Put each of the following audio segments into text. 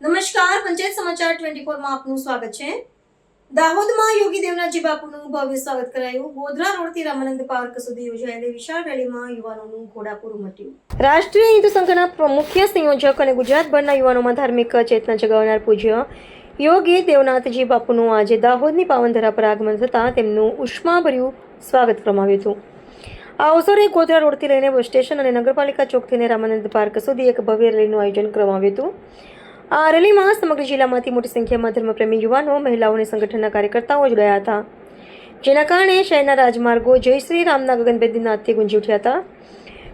નમસ્કાર, પંચાયત સમાચાર 24 માં આપનું સ્વાગત છે। દાહોદમાં યોગી દેવનાથજી બાપુનું ભવ્ય સ્વાગત કરાયું। ગોધરા રોડથી રામાનંદ પાર્ક સુધી યોજાયેલી વિશાળ રેલીમાં યુવાનોનું ઘોડાપૂર ઉમટ્યું। રાષ્ટ્રીય હિન્દુ સંઘના મુખ્ય સંયોજક અને ગુજરાતભરના યુવાનોમાં ધાર્મિક ચેતના જગાવનાર પૂજ્ય યોગી દેવનાથજી બાપુનું આજે દાહોદની પાવનધરા પર આગમન થતાં તેમનું ઉષ્માભર્યું સ્વાગત કરવામાં આવ્યું હતું। આ અવસરે ગોધરા રોડથી લઈને બસ સ્ટેશન અને નગરપાલિકા ચોકથી લઈને રામાનંદ પાર્ક સુધી એક ભવ્ય રેલીનું આયોજન કરવામાં આવ્યું હતું। આ રેલીમાં સમગ્ર જિલ્લામાંથી મોટી સંખ્યામાં ધર્મપ્રેમી યુવાનો, મહિલાઓ અને સંગઠનના કાર્યકર્તાઓ જોડાયા હતા, જેના કારણે શહેરના રાજમાર્ગો જય શ્રી રામના ગગનભેદી નાદથી ગુંજી ઉઠ્યા હતા।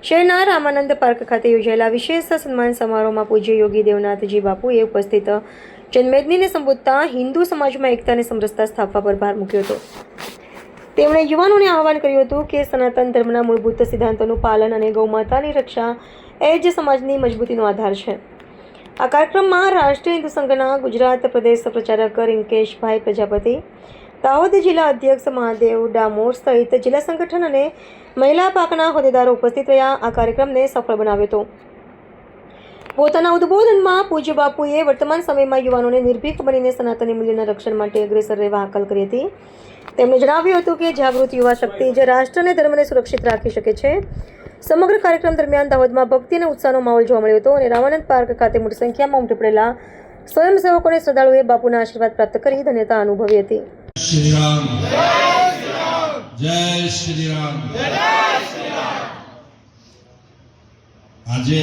શહેરના રામાનંદ પાર્ક ખાતે યોજાયેલા વિશેષ સન્માન સમારોહમાં પૂજ્ય યોગી દેવનાથજી બાપુએ ઉપસ્થિત જનમેદનીને સંબોધતા હિન્દુ સમાજમાં એકતા અને સમરસતા સ્થાપવા પર ભાર મૂક્યો હતો। તેમણે યુવાનોને આહવાન કર્યું હતું કે સનાતન ધર્મના મૂળભૂત સિદ્ધાંતોનું પાલન અને ગૌમાતાની રક્ષા એ જ સમાજની મજબૂતીનો આધાર છે। આ કાર્યક્રમમાં રાષ્ટ્રીય હિન્દુ સંઘના ગુજરાત પ્રદેશ પ્રચારક રિંકેશભાઈ પ્રજાપતિ, દાહોદ જિલ્લા અધ્યક્ષ મહાદેવ ડામોર સહિત જિલ્લા સંગઠન અને મહિલા પાકના હોદ્દેદારો ઉપસ્થિત રહ્યા। આ કાર્યક્રમને સફળ બનાવ્યો હતો। પોતાના ઉદ્બોધનમાં પૂજ્ય બાપુએ વર્તમાન સમયમાં યુવાનોને નિર્ભીક બનીને સનાતની મૂલ્યના રક્ષણ માટે અગ્રેસર રહેવા હાકલ કરી હતી। તેમણે જણાવ્યું હતું કે જાગૃત યુવા શક્તિ જ રાષ્ટ્ર અને ધર્મને સુરક્ષિત રાખી શકે છે। સમગ્ર કાર્યક્રમ દરમિયાન દાહોદમાં ભક્તિ અને ઉત્સાહનો માહોલ જોવા મળ્યો હતો અને રામાનંદ પાર્ક ખાતે મોટી સંખ્યામાં ઉમટી પડેલા સ્વયંસેવકો અને શ્રદ્ધાળુઓએ બાપુના આશીર્વાદ પ્રાપ્ત કરી ધન્યતા અનુભવી હતી। શ્રી રામ જય શ્રી રામ। આજે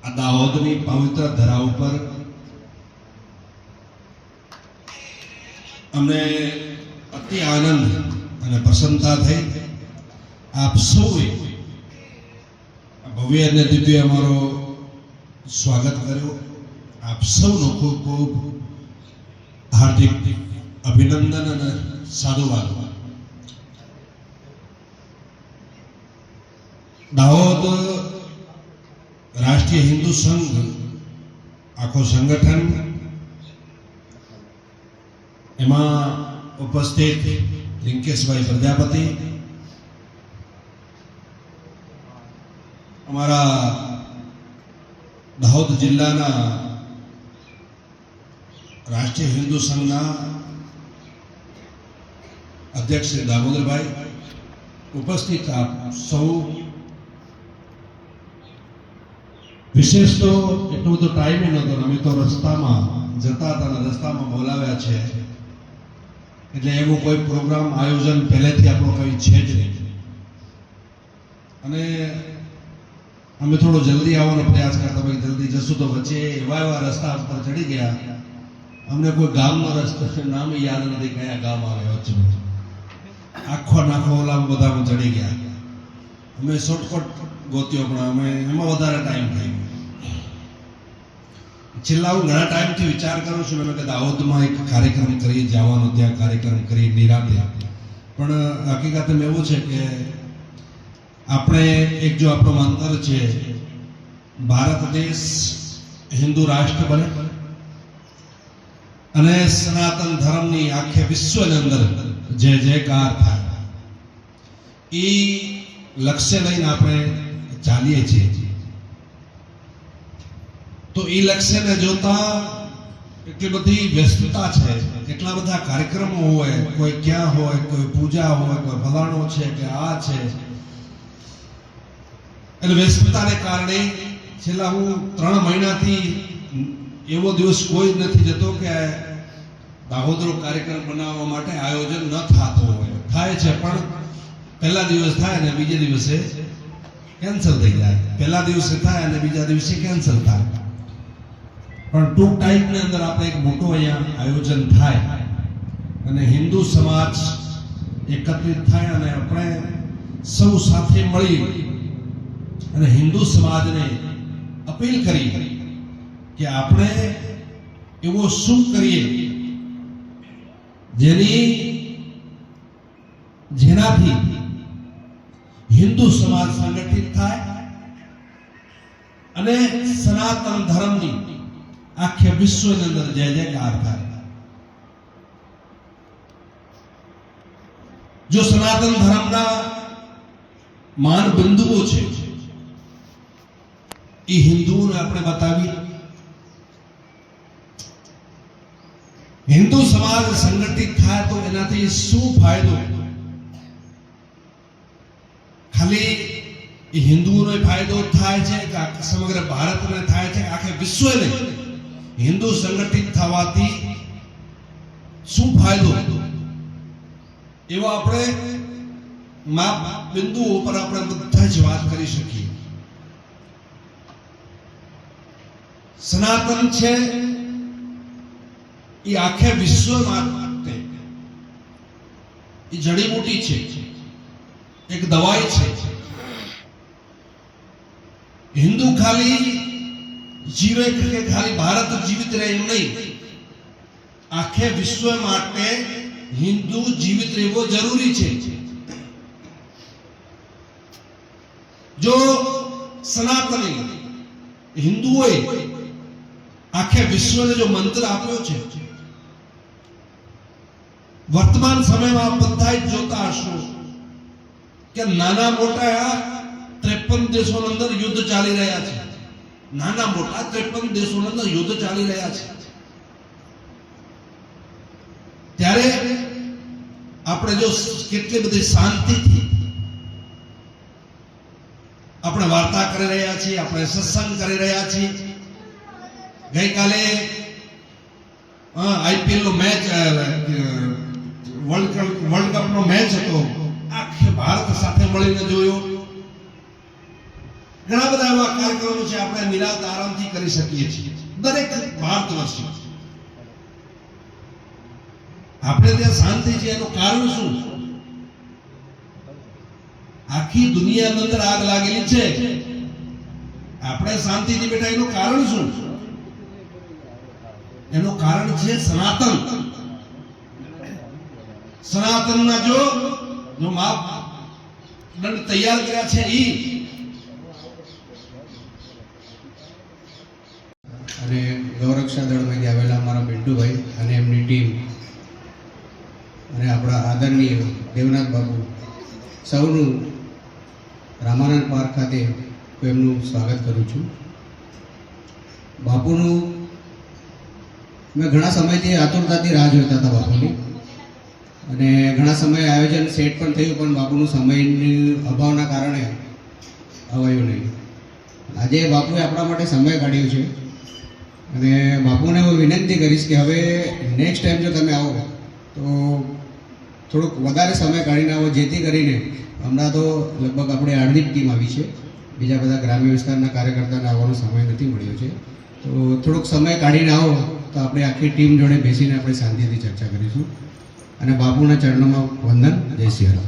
આ દાહોદની પવિત્ર ધરા ઉપર અમને અતિ આનંદ અને પ્રસન્નતા થઈ। આપ સૌએ ભવ્ય અને દિવ્ય અમારો સ્વાગત કર્યું। આપ સૌનો ખૂબ ખૂબ હાર્દિક અભિનંદન અને સાધુવાદ। દાહોદ રાષ્ટ્રીય હિન્દુ સંઘ આખો સંગઠન એમાં ઉપસ્થિત રિંકેશભાઈ પ્રજાપતિ, અમારા દાહોદ જિલ્લાના રાષ્ટ્રીય હિન્દુ સંઘના અધ્યક્ષ શ્રી દામોદરભાઈ, ઉપસ્થિત આપ સૌ। વિશેષ તો એટલો બધો ટાઈમ નહોતો, અમે તો રસ્તામાં જતા હતા અને રસ્તામાં બોલાવ્યા છે, એટલે એવું કોઈ પ્રોગ્રામ આયોજન પહેલેથી આપણો કંઈ છે જ નહીં। અને અમે થોડો જલ્દી આવવાનો પ્રયાસ કરતા, ભાઈ જલ્દી જશું તો વચ્ચે એવા રસ્તા પર ચડી ગયા, અમને કોઈ ગામનો રસ્તો નામ યાદ નથી કયા ગામ આવે વચ્ચે, આખો નાખો ઓલા બધામાં ચડી ગયા। અમે શોર્ટકટ ગોત્યો પણ અમે એમાં વધારે ટાઈમ થઈ ગયો। છેલ્લા હું ઘણા ટાઈમથી વિચાર કરું છું કે દાહોદમાં એક કાર્યક્રમ કરી જવાનો, ત્યાં કાર્યક્રમ કરી નિરાતે, પણ હકીકતમાં એવું છે કે આપણે એક જો આપણો મંતર છે, ભારત દેશ હિન્દુ રાષ્ટ્ર બને અને સનાતન ધર્મની આખે વિશ્વની અંદર જે જયકાર થાય, એ લક્ષ્ય લઈને આપણે ચાલીએ છીએ। તો એ લક્ષ્યને જોતા એટલી બધી વ્યસ્તતા છે, એટલા બધા કાર્યક્રમો હોય, કોઈ ક્યાં હોય, કોઈ પૂજા હોય, કોઈ ફલાણો છે કે આ છે, એટલે વ્યસ્તતાને કારણે છેલ્લા હું 3 મહિનાથી એવો દિવસ કોઈ જ નથી જતો કે દાહોદનો કાર્યક્રમ બનાવવા માટે આયોજન ન થતો હોય। થાય છે પણ પહેલા દિવસ થાય અને બીજા દિવસે કેન્સલ થઈ જાય, પહેલા દિવસે થાય અને બીજા દિવસે કેન્સલ થાય, પણ ટૂંક ટાઈમની અંદર આપણે એક મોટું અહીંયા આયોજન થાય અને હિન્દુ સમાજ એકત્રિત થાય અને આપણે સૌ સાથે મળી અને હિન્દુ સમાજને અપીલ કરી કે આપણે એવો શું કરીએ જેનાથી હિન્દુ સમાજ સંગઠિત થાય અને સનાતન ધર્મની આખે વિશ્વની અંદર જય જયકાર થાય। જો સનાતન ધર્મના માન બિંદુઓ છે એ હિન્દુઓને આપણે બતાવી હિન્દુ સમાજ સંગઠિત થાય તો એનાથી શું ફાયદો? ખાલી એ હિન્દુઓનો ફાયદો થાય છે કે સમગ્ર ભારતને થાય છે, આખે વિશ્વને હિન્દુ સંગઠિત થવાથી શું ફાયદો? એવો આપણે માપ બિંદુઓ પર આપણે બધા જ વાત કરી શકીએ. સનાતન છે એ આખે વિશ્વ માટે એ જડીબુટી છે, એક દવાઈ છે. હિન્દુ ખાલી જીવે કે ખાલી ભારત જીવિત રહે એમ નહીં, આખે વિશ્વ માટે હિન્દુ જીવિત રહેવો જરૂરી છે. જો સનાતની હિન્દુઓએ આખે વિશ્વને જો મંત્ર આપ્યો છે, વર્તમાન સમયમાં બધા જ જોતા હશો કે નાના મોટા 53 દેશોની અંદર યુદ્ધ ચાલી રહ્યા છે. નાના મોટા 53 દેશોની અંદર યુદ્ધ ચાલી રહ્યા છે. ત્યારે આપણે જો કેટલી બધી શાંતિથી આપણે વાર્તા કરી રહ્યા છીએ, આપણે સત્સંગ કરી રહ્યા છીએ. ગઈકાલે આઈપીએલ નો મેચ, વર્લ્ડ કપ નો મેચ હતો, આખે ભારત સાથે મળીને જોયો. ઘણા બધા એવા કાર્યક્રમો છે આપણે નિરાંત આરામથી કરી શકીએ છીએ, દરેક ભારતવાસી. આપણે ત્યાં શાંતિ છે એનું કારણ શું? આખી દુનિયાની અંદર આગ લાગેલી છે, આપણે શાંતિથી બેઠા એનું કારણ શું? એનું કારણ છે સનાતન. સનાતનના જો માપદંડ તૈયાર કર્યા છે એ. અને ગૌરક્ષા દળમાંથી આવેલા અમારા પિન્ટુભાઈ અને એમની ટીમ અને આપણા આદરણીય દેવનાથ બાપુ સૌનું રામાનંદ પાર્ક ખાતે હું એમનું સ્વાગત કરું છું. બાપુનું મેં ઘણા સમયથી આતુરતાથી રાહ જોતા હતા બાપુની, અને ઘણા સમય આયોજન સેટ પણ થયું, પણ બાપુનું સમયની અભાવના કારણે અવાયું નહીં. આજે બાપુએ આપણા માટે સમય કાઢ્યો છે, અને બાપુને હું વિનંતી કરીશ કે હવે નેક્સ્ટ ટાઈમ જો તમે આવો તો થોડુંક વધારે સમય કાઢીને આવો, જેથી કરીને હમણાં તો લગભગ આપણે અડધી ટીમ આવી છે, બીજા બધા ગ્રામ્ય વિસ્તારના કાર્યકર્તાને આવવાનો સમય નથી મળ્યો છે. તો થોડોક સમય કાઢીને આવો તો આપણે આખી ટીમ જોડે બેસીને આપણે શાંતિથી ચર્ચા કરીશું. અને બાપુના ચરણોમાં વંદન. જય શ્રી રામ.